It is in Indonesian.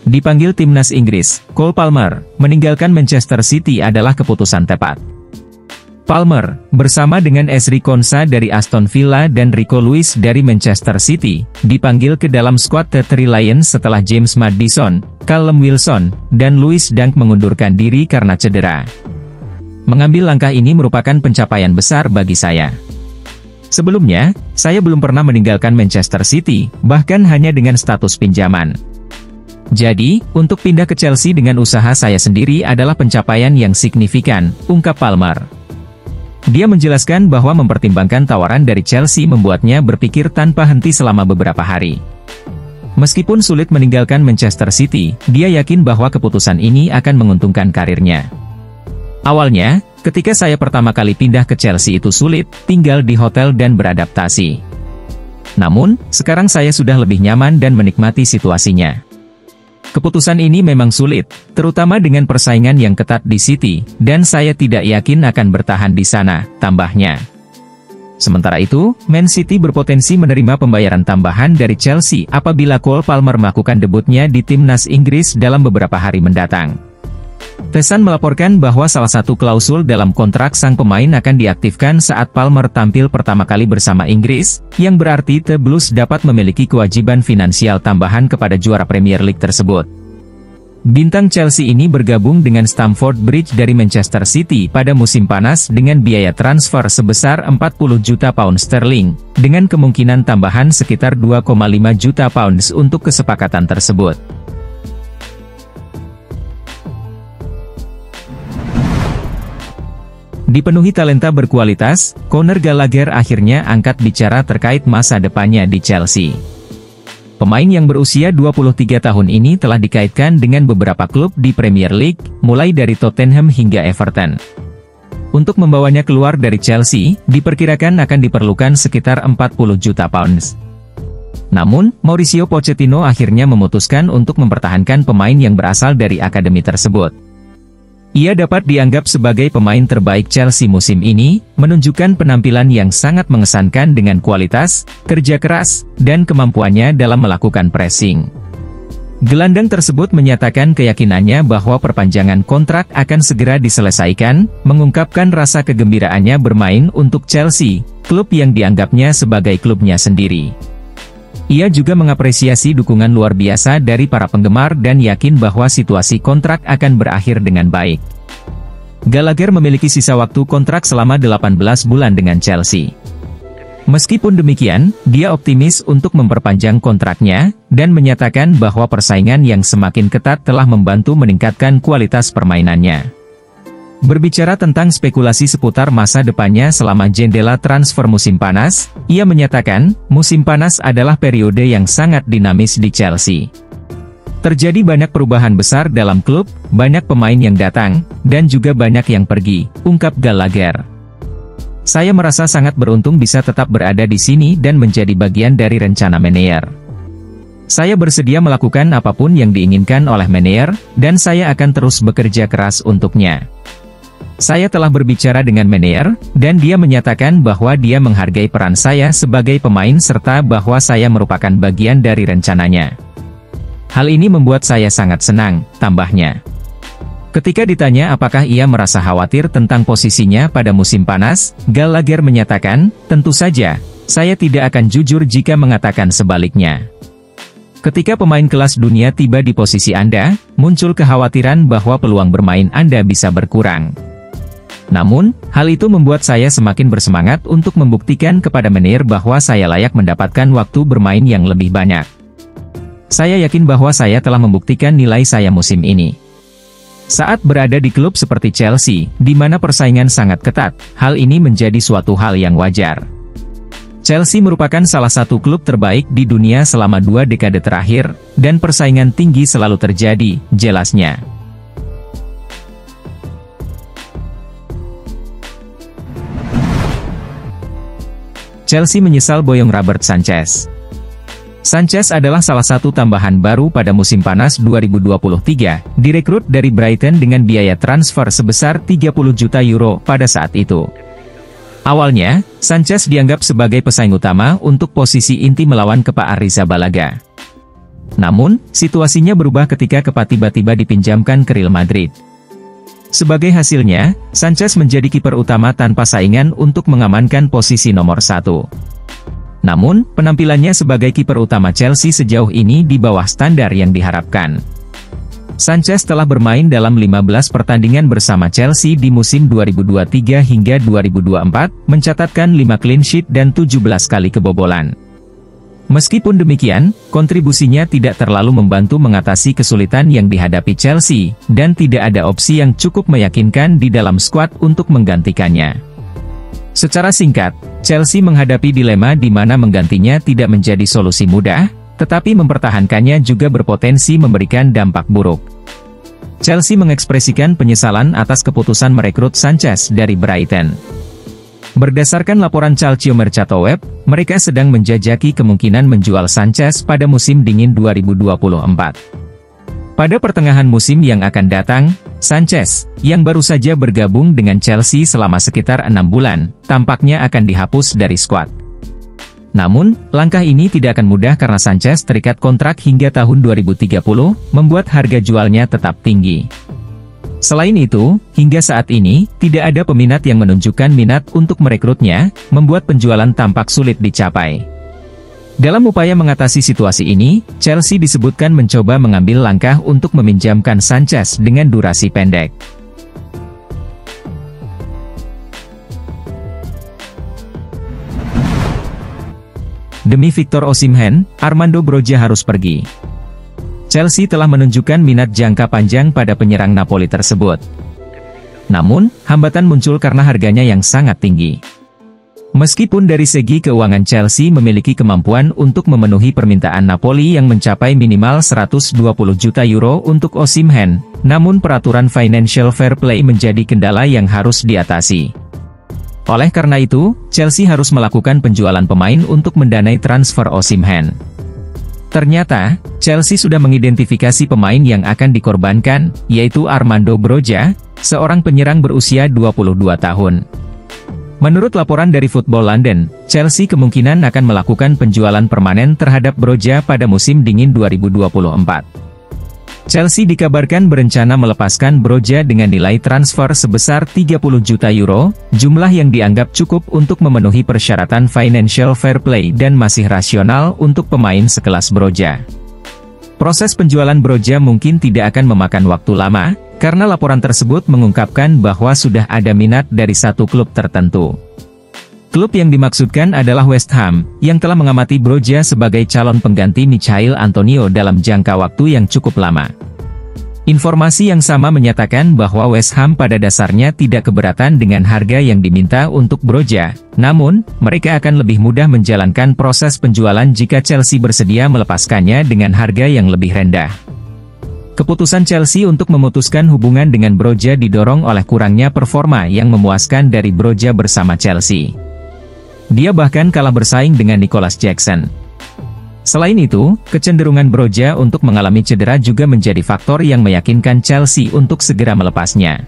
dipanggil timnas Inggris. Cole Palmer meninggalkan Manchester City adalah keputusan tepat. Palmer, bersama dengan Ezri Konsa dari Aston Villa dan Rico Lewis dari Manchester City, dipanggil ke dalam skuad The Three Lions setelah James Maddison, Callum Wilson, dan Lewis Dunk mengundurkan diri karena cedera. Mengambil langkah ini merupakan pencapaian besar bagi saya. Sebelumnya, saya belum pernah meninggalkan Manchester City, bahkan hanya dengan status pinjaman. Jadi, untuk pindah ke Chelsea dengan usaha saya sendiri adalah pencapaian yang signifikan, ungkap Palmer. Dia menjelaskan bahwa mempertimbangkan tawaran dari Chelsea membuatnya berpikir tanpa henti selama beberapa hari. Meskipun sulit meninggalkan Manchester City, dia yakin bahwa keputusan ini akan menguntungkan karirnya. Awalnya, ketika saya pertama kali pindah ke Chelsea itu sulit, tinggal di hotel dan beradaptasi. Namun, sekarang saya sudah lebih nyaman dan menikmati situasinya. Keputusan ini memang sulit, terutama dengan persaingan yang ketat di City, dan saya tidak yakin akan bertahan di sana, tambahnya. Sementara itu, Man City berpotensi menerima pembayaran tambahan dari Chelsea apabila Cole Palmer melakukan debutnya di timnas Inggris dalam beberapa hari mendatang. The Sun melaporkan bahwa salah satu klausul dalam kontrak sang pemain akan diaktifkan saat Palmer tampil pertama kali bersama Inggris, yang berarti The Blues dapat memiliki kewajiban finansial tambahan kepada juara Premier League tersebut. Bintang Chelsea ini bergabung dengan Stamford Bridge dari Manchester City pada musim panas dengan biaya transfer sebesar 40 juta pound sterling, dengan kemungkinan tambahan sekitar 2,5 juta pounds untuk kesepakatan tersebut. Dipenuhi talenta berkualitas, Conor Gallagher akhirnya angkat bicara terkait masa depannya di Chelsea. Pemain yang berusia 23 tahun ini telah dikaitkan dengan beberapa klub di Premier League, mulai dari Tottenham hingga Everton. Untuk membawanya keluar dari Chelsea, diperkirakan akan diperlukan sekitar 40 juta pounds. Namun, Mauricio Pochettino akhirnya memutuskan untuk mempertahankan pemain yang berasal dari akademi tersebut. Ia dapat dianggap sebagai pemain terbaik Chelsea musim ini, menunjukkan penampilan yang sangat mengesankan dengan kualitas, kerja keras, dan kemampuannya dalam melakukan pressing. Gelandang tersebut menyatakan keyakinannya bahwa perpanjangan kontrak akan segera diselesaikan, mengungkapkan rasa kegembiraannya bermain untuk Chelsea, klub yang dianggapnya sebagai klubnya sendiri. Ia juga mengapresiasi dukungan luar biasa dari para penggemar dan yakin bahwa situasi kontrak akan berakhir dengan baik. Gallagher memiliki sisa waktu kontrak selama 18 bulan dengan Chelsea. Meskipun demikian, dia optimis untuk memperpanjang kontraknya, dan menyatakan bahwa persaingan yang semakin ketat telah membantu meningkatkan kualitas permainannya. Berbicara tentang spekulasi seputar masa depannya selama jendela transfer musim panas, ia menyatakan, musim panas adalah periode yang sangat dinamis di Chelsea. Terjadi banyak perubahan besar dalam klub, banyak pemain yang datang, dan juga banyak yang pergi, ungkap Gallagher. Saya merasa sangat beruntung bisa tetap berada di sini dan menjadi bagian dari rencana manajer. Saya bersedia melakukan apapun yang diinginkan oleh manajer, dan saya akan terus bekerja keras untuknya. Saya telah berbicara dengan manajer, dan dia menyatakan bahwa dia menghargai peran saya sebagai pemain serta bahwa saya merupakan bagian dari rencananya. Hal ini membuat saya sangat senang, tambahnya. Ketika ditanya apakah ia merasa khawatir tentang posisinya pada musim panas, Gallagher menyatakan, tentu saja, saya tidak akan jujur jika mengatakan sebaliknya. Ketika pemain kelas dunia tiba di posisi Anda, muncul kekhawatiran bahwa peluang bermain Anda bisa berkurang. Namun, hal itu membuat saya semakin bersemangat untuk membuktikan kepada manajer bahwa saya layak mendapatkan waktu bermain yang lebih banyak. Saya yakin bahwa saya telah membuktikan nilai saya musim ini. Saat berada di klub seperti Chelsea, di mana persaingan sangat ketat, hal ini menjadi suatu hal yang wajar. Chelsea merupakan salah satu klub terbaik di dunia selama 2 dekade terakhir, dan persaingan tinggi selalu terjadi, jelasnya. Chelsea menyesal boyong Robert Sanchez. Sanchez adalah salah satu tambahan baru pada musim panas 2023, direkrut dari Brighton dengan biaya transfer sebesar 30 juta euro pada saat itu. Awalnya, Sanchez dianggap sebagai pesaing utama untuk posisi inti melawan Kepa Arrizabalaga. Namun, situasinya berubah ketika Kepa tiba-tiba dipinjamkan ke Real Madrid. Sebagai hasilnya, Sanchez menjadi kiper utama tanpa saingan untuk mengamankan posisi nomor 1. Namun, penampilannya sebagai kiper utama Chelsea sejauh ini di bawah standar yang diharapkan. Sanchez telah bermain dalam 15 pertandingan bersama Chelsea di musim 2023 hingga 2024, mencatatkan 5 clean sheet dan 17 kali kebobolan. Meskipun demikian, kontribusinya tidak terlalu membantu mengatasi kesulitan yang dihadapi Chelsea, dan tidak ada opsi yang cukup meyakinkan di dalam skuad untuk menggantikannya. Secara singkat, Chelsea menghadapi dilema di mana menggantinya tidak menjadi solusi mudah, tetapi mempertahankannya juga berpotensi memberikan dampak buruk. Chelsea mengekspresikan penyesalan atas keputusan merekrut Sanchez dari Brighton. Berdasarkan laporan Calcio Mercato Web, mereka sedang menjajaki kemungkinan menjual Sanchez pada musim dingin 2024. Pada pertengahan musim yang akan datang, Sanchez, yang baru saja bergabung dengan Chelsea selama sekitar 6 bulan, tampaknya akan dihapus dari skuad. Namun, langkah ini tidak akan mudah karena Sanchez terikat kontrak hingga tahun 2030, membuat harga jualnya tetap tinggi. Selain itu, hingga saat ini, tidak ada peminat yang menunjukkan minat untuk merekrutnya, membuat penjualan tampak sulit dicapai. Dalam upaya mengatasi situasi ini, Chelsea disebutkan mencoba mengambil langkah untuk meminjamkan Sanchez dengan durasi pendek. Demi Victor Osimhen, Armando Broja harus pergi. Chelsea telah menunjukkan minat jangka panjang pada penyerang Napoli tersebut. Namun, hambatan muncul karena harganya yang sangat tinggi. Meskipun dari segi keuangan Chelsea memiliki kemampuan untuk memenuhi permintaan Napoli yang mencapai minimal 120 juta euro untuk Osimhen, namun peraturan financial fair play menjadi kendala yang harus diatasi. Oleh karena itu, Chelsea harus melakukan penjualan pemain untuk mendanai transfer Osimhen. Ternyata, Chelsea sudah mengidentifikasi pemain yang akan dikorbankan, yaitu Armando Broja, seorang penyerang berusia 22 tahun. Menurut laporan dari Football London, Chelsea kemungkinan akan melakukan penjualan permanen terhadap Broja pada musim dingin 2024. Chelsea dikabarkan berencana melepaskan Broja dengan nilai transfer sebesar 30 juta euro, jumlah yang dianggap cukup untuk memenuhi persyaratan financial fair play dan masih rasional untuk pemain sekelas Broja. Proses penjualan Broja mungkin tidak akan memakan waktu lama, karena laporan tersebut mengungkapkan bahwa sudah ada minat dari satu klub tertentu. Klub yang dimaksudkan adalah West Ham, yang telah mengamati Broja sebagai calon pengganti Michail Antonio dalam jangka waktu yang cukup lama. Informasi yang sama menyatakan bahwa West Ham pada dasarnya tidak keberatan dengan harga yang diminta untuk Broja, namun, mereka akan lebih mudah menjalankan proses penjualan jika Chelsea bersedia melepaskannya dengan harga yang lebih rendah. Keputusan Chelsea untuk memutuskan hubungan dengan Broja didorong oleh kurangnya performa yang memuaskan dari Broja bersama Chelsea. Dia bahkan kalah bersaing dengan Nicholas Jackson. Selain itu, kecenderungan Broja untuk mengalami cedera juga menjadi faktor yang meyakinkan Chelsea untuk segera melepasnya.